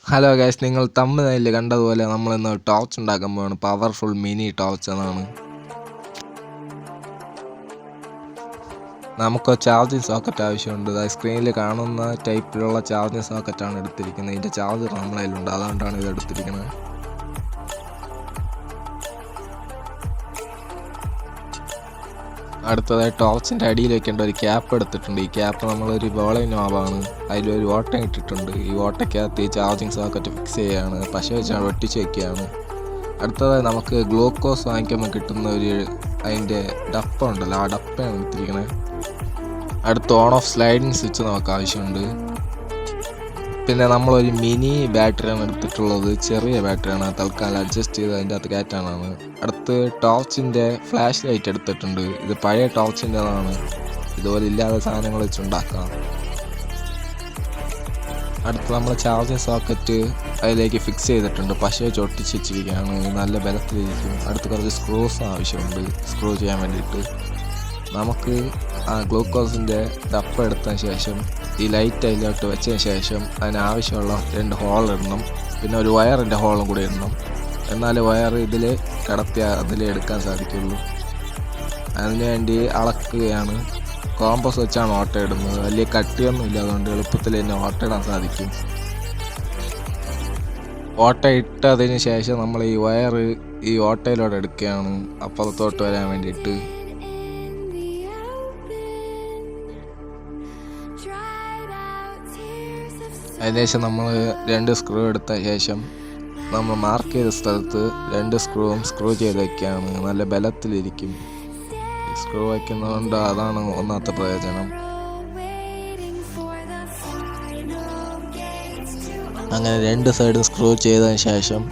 Hello guys, നിങ്ങൾ തമ്മിൽ കണ്ടതുപോലെ നമ്മളിന്ന് ടോർച്ച് ഉണ്ടാക്കാൻ പോവാണ്. പവർഫുൾ മിനി ടോർച്ച് എന്നാണ്. നമുക്ക് ചാർജിങ് സോക്കറ്റ് ആവശ്യമുണ്ട്. സ്ക്രീനിൽ കാണുന്ന ടൈപ്പിലുള്ള ചാർജിങ് സോക്കറ്റാണ് എടുത്തിരിക്കുന്നത്. ഇതിൻ്റെ ചാർജർ നമ്മളെ കയ്യിലുണ്ട്, അതുകൊണ്ടാണ് ഇത് എടുത്തിരിക്കുന്നത്. അടുത്തതായി ടോർച്ചിൻ്റെ അടിയിൽ വെക്കേണ്ട ഒരു ക്യാപ്പ് എടുത്തിട്ടുണ്ട്. ഈ ക്യാപ്പ് നമ്മളൊരു ബോളിംഗ് നോബാണ്, അതിലൊരു ഓട്ട ഇട്ടിട്ടുണ്ട്. ഈ ഓട്ടയ്ക്കകത്ത് ഈ ചാർജിങ് സോക്കറ്റ് ഫിക്സ് ചെയ്യുകയാണ്, പശ വെച്ചാണ് ഒട്ടിച്ച് വയ്ക്കുകയാണ്. അടുത്തതായി നമുക്ക് ഗ്ലൂക്കോസ് വാങ്ങിക്കുമ്പോൾ കിട്ടുന്ന അതിൻ്റെ ഡപ്പ ഉണ്ടല്ലോ, ആ ഡപ്പയാണ് എടുത്തിരിക്കുന്നത്. അടുത്ത് ഓൺ ഓഫ് സ്ലൈഡിങ് സ്വിച്ച് നമുക്ക് ആവശ്യമുണ്ട്. പിന്നെ നമ്മളൊരു മിനി ബാറ്ററിയാണ് എടുത്തിട്ടുള്ളത്, ചെറിയ ബാറ്ററിയാണ്, തൽക്കാലം അഡ്ജസ്റ്റ് ചെയ്ത് അതിൻ്റെ അകത്ത് കയറ്റാനാണ്. അടുത്ത് ടോർച്ചിൻ്റെ ഫ്ലാഷ് ലൈറ്റ് എടുത്തിട്ടുണ്ട്. ഇത് പഴയ ടോർച്ചിൻ്റെതാണ്, ഇതുപോലെ ഇല്ലാതെ സാധനങ്ങൾ വെച്ചുണ്ടാക്കാം. അടുത്ത് നമ്മൾ ചാർജിങ് സോക്കറ്റ് അതിലേക്ക് ഫിക്സ് ചെയ്തിട്ടുണ്ട്, പശ വെച്ച് ഒട്ടിച്ച് വെച്ചിരിക്കുകയാണ്, നല്ല ബലത്തിലിരിക്കും. അടുത്ത് കുറച്ച് സ്ക്രൂസ് ആവശ്യമുണ്ട് സ്ക്രൂ ചെയ്യാൻ വേണ്ടിയിട്ട്. നമുക്ക് ആ ഗ്ലൂക്കോസിൻ്റെ ഡപ്പ എടുത്തതിന് ശേഷം ഈ ലൈറ്റ് അതിലോട്ട് വെച്ചതിന് ശേഷം അതിനാവശ്യമുള്ള 2 ഹോൾ ഇടണം. പിന്നെ ഒരു വയറിൻ്റെ ഹോളും കൂടി ഇടണം, എന്നാൽ വയർ ഇതിൽ കടത്തിയാൽ അതിൽ എടുക്കാൻ സാധിക്കുള്ളൂ. അതിനുവേണ്ടി അളക്കുകയാണ്. കോമ്പസ് വെച്ചാണ് ഓട്ട ഇടുന്നത്, വലിയ കട്ടിയൊന്നും ഇല്ല, അതുകൊണ്ട് എളുപ്പത്തിൽ തന്നെ ഓട്ട ഇടാൻ സാധിക്കും. ഓട്ട ഇട്ടതിന് ശേഷം നമ്മൾ ഈ വയർ ഈ ഓട്ടയിലൂടെ എടുക്കുകയാണ് അപ്പുറത്തോട്ട് വരാൻ വേണ്ടിയിട്ട്. അതിനുശേഷം നമ്മൾ 2 സ്ക്രൂ എടുത്ത ശേഷം നമ്മൾ മാർക്ക് ചെയ്ത സ്ഥലത്ത് 2 സ്ക്രൂവും സ്ക്രൂ ചെയ്ത് വയ്ക്കുകയാണ്, നല്ല ബലത്തിലിരിക്കും. സ്ക്രൂ വയ്ക്കുന്നതുകൊണ്ട് അതാണ് ഒന്നാമത്തെ പ്രയോജനം. അങ്ങനെ 2 സൈഡും സ്ക്രൂ ചെയ്തതിന് ശേഷം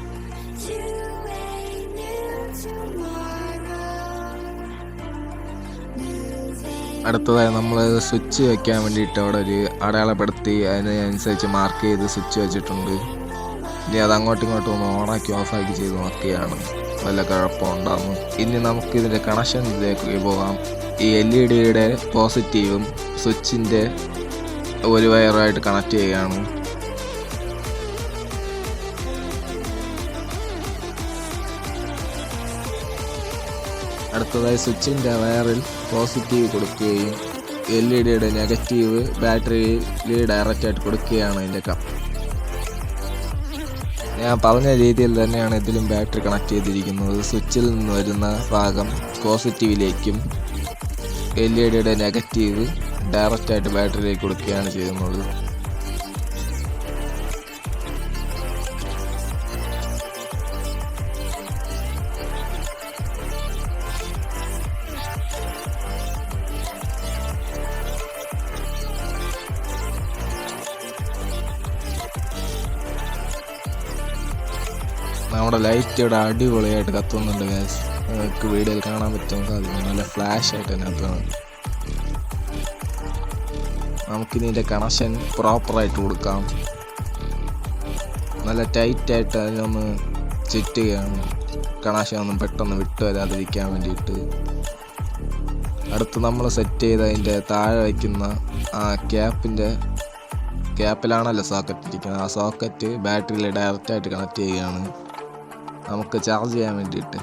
അടുത്തതായി നമ്മൾ സ്വിച്ച് വെക്കാൻ വേണ്ടിയിട്ട് അവിടെ ഒരു അടയാളപ്പെടുത്തി അതിനനുസരിച്ച് മാർക്ക് ചെയ്ത് സ്വിച്ച് വെച്ചിട്ടുണ്ട്. ഇനി അത് അങ്ങോട്ടും ഇങ്ങോട്ടും ഒന്ന് ഓണാക്കി ഓഫാക്കി ചെയ്ത് നോക്കുകയാണ്, വല്ല കുഴപ്പമുണ്ടാകും. ഇനി നമുക്ക് ഇതിൻ്റെ കണക്ഷനിലേക്ക് പോകാം. ഈ LED പോസിറ്റീവും സ്വിച്ചിൻ്റെ ഒരു വയറായിട്ട് കണക്ട് ചെയ്യുകയാണ്. അടുത്തതായി സ്വിച്ചിൻ്റെ വയറിൽ പോസിറ്റീവ് കൊടുക്കുകയും LED നെഗറ്റീവ് ബാറ്ററിയിൽ ഡയറക്റ്റായിട്ട് കൊടുക്കുകയാണ്. ഇതിൻ്റെ ഞാൻ പറഞ്ഞ രീതിയിൽ തന്നെയാണ് ഇതിലും ബാറ്ററി കണക്ട് ചെയ്തിരിക്കുന്നത്. സ്വിച്ചിൽ നിന്ന് വരുന്ന ഭാഗം പോസിറ്റീവിലേക്കും LED നെഗറ്റീവ് ഡയറക്റ്റായിട്ട് ബാറ്ററിയിലേക്ക് കൊടുക്കുകയാണ് ചെയ്യുന്നത്. നമ്മുടെ ലൈറ്റ് ഇവിടെ അടിപൊളിയായിട്ട് കത്തുന്നുണ്ട് ഗൈസ്, നിങ്ങൾക്ക് വീഡിയോയിൽ കാണാൻ പറ്റുന്ന സാധിക്കും, നല്ല ഫ്ലാഷ് ആയിട്ട് തന്നെ കത്തുന്നുണ്ട്. നമുക്കിനി ഇതിൻ്റെ കണക്ഷൻ പ്രോപ്പറായിട്ട് കൊടുക്കാം. നല്ല ടൈറ്റായിട്ട് അതിനൊന്ന് ചുറ്റുകയാണ്, കണക്ഷൻ ഒന്നും പെട്ടെന്ന് വിട്ടു വരാതിരിക്കാൻ വേണ്ടിയിട്ട്. അടുത്ത് നമ്മൾ സെറ്റ് ചെയ്ത് അതിൻ്റെ താഴെ വയ്ക്കുന്ന ആ ക്യാപ്പിലാണല്ലോ സോക്കറ്റ് ഇരിക്കുന്നത്, ആ സോക്കറ്റ് ബാറ്ററിയിൽ ഡയറക്റ്റായിട്ട് കണക്ട് ചെയ്യുകയാണ് നമുക്ക് ചാർജ് ചെയ്യാൻ വേണ്ടിയിട്ട്.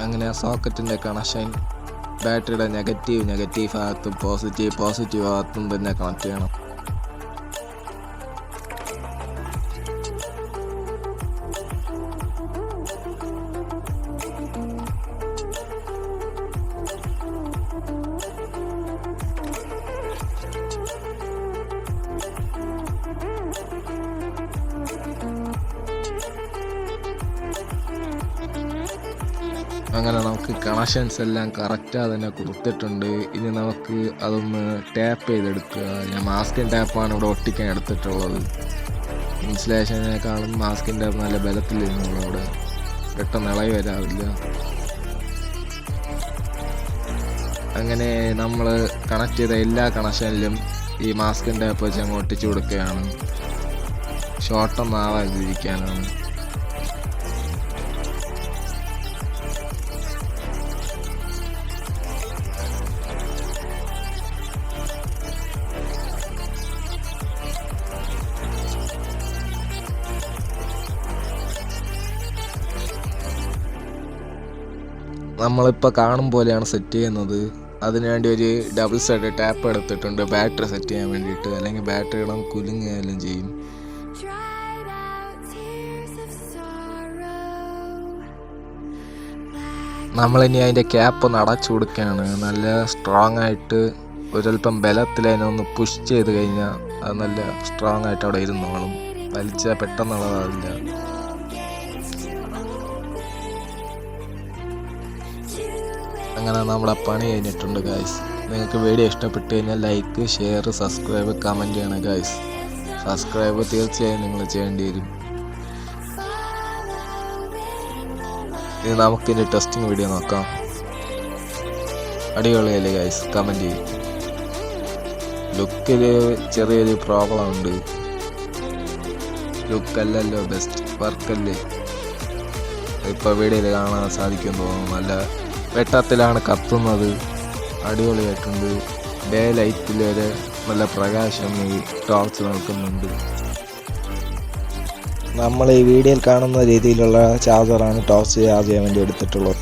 അങ്ങനെ ആ സോക്കറ്റിൻ്റെ കണക്ഷൻ ബാറ്ററിയുടെ നെഗറ്റീവ് ഭാഗത്തും പോസിറ്റീവ് ഭാഗത്തും തന്നെ കണക്ട് ചെയ്യണം. അങ്ങനെ നമുക്ക് കണക്ഷൻസ് എല്ലാം കറക്റ്റാக തന്നെ കൊടുത്തിട്ടുണ്ട്. ഇനി നമുക്ക് അതൊന്ന് ടാപ്പ് ചെയ്തെടുക്കുക. ഞാൻ മാസ്കിൻ ടാപ്പാണ് ഇവിടെ ഒട്ടിക്കാൻ എടുത്തിട്ടുള്ളത്. ഇൻസുലേഷനേക്കാളും മാസ്കിൻ ടാപ്പ് നല്ല ബലത്തിലിരുന്നുള്ളൂ, ഇവിടെ പെട്ടെന്ന് ഇളകി വരാറില്ല. അങ്ങനെ നമ്മൾ കണക്ട് ചെയ്ത എല്ലാ കണക്ഷനിലും ഈ മാസ്കിൻ ടാപ്പ് വെച്ച് അങ്ങ് ഒട്ടിച്ചു കൊടുക്കുകയാണ്, ഷോർട്ടൊന്നും ആവാതിരിക്കാനാണ്. നമ്മളിപ്പോൾ കാണും പോലെയാണ് സെറ്റ് ചെയ്യുന്നത്. അതിനുവേണ്ടി ഒരു ഡബിൾ സൈഡ് ടാപ്പ് എടുത്തിട്ടുണ്ട് ബാറ്ററി സെറ്റ് ചെയ്യാൻ വേണ്ടിയിട്ട്, അല്ലെങ്കിൽ ബാറ്ററി ഇടാൻ കുലുങ്ങുകയെല്ലാം ചെയ്യും. നമ്മളിനി അതിൻ്റെ ക്യാപ്പ് ഒന്ന് അടച്ചു കൊടുക്കുകയാണ്. നല്ല സ്ട്രോങ് ആയിട്ട് ഒരല്പം ബലത്തിൽ അതിനൊന്ന് പുഷ് ചെയ്ത് കഴിഞ്ഞാൽ അത് നല്ല സ്ട്രോങ് ആയിട്ട് അവിടെ ഇരുന്നോളും. വലിച്ചാൽ പെട്ടെന്നുള്ളതാവില്ല. അങ്ങനെ നമ്മുടെ പണി കഴിഞ്ഞിട്ടുണ്ട് ഗായ്സ്. നിങ്ങൾക്ക് വീഡിയോ ഇഷ്ടപ്പെട്ട് കഴിഞ്ഞാൽ ലൈക്ക്, ഷെയർ, സബ്സ്ക്രൈബ്, കമൻറ്റ് ചെയ്യണം ഗായ്സ്. സബ്സ്ക്രൈബ് തീർച്ചയായും നിങ്ങൾ ചെയ്യേണ്ടി വരും. ഇനി നമുക്കിനി ടെസ്റ്റിംഗ് വീഡിയോ നോക്കാം. അടിപൊളിയല്ലേ ഗായ്സ്? കമൻറ്റ് ചെയ്യും. ലുക്കിൽ ചെറിയൊരു പ്രോബ്ലം ഉണ്ട്. ലുക്കല്ലല്ലോ ബെസ്റ്റ്, വർക്കല്ലേ ഇപ്പോൾ വീഡിയോയിൽ കാണാൻ സാധിക്കുമെന്ന് തോന്നുന്നു. നല്ല വെട്ടത്തിലാണ് കത്തുന്നത്. അടിപൊളിയായിട്ടുണ്ട്. ഡേ ലൈറ്റിൽ വരെ നല്ല പ്രകാശം ഈ ടോർച്ച് നൽകുന്നുണ്ട്. നമ്മൾ ഈ വീഡിയോയിൽ കാണുന്ന രീതിയിലുള്ള ചാർജറാണ് ടോർച്ച് ചാർജ് ചെയ്യാൻ വേണ്ടി എടുത്തിട്ടുള്ളത്.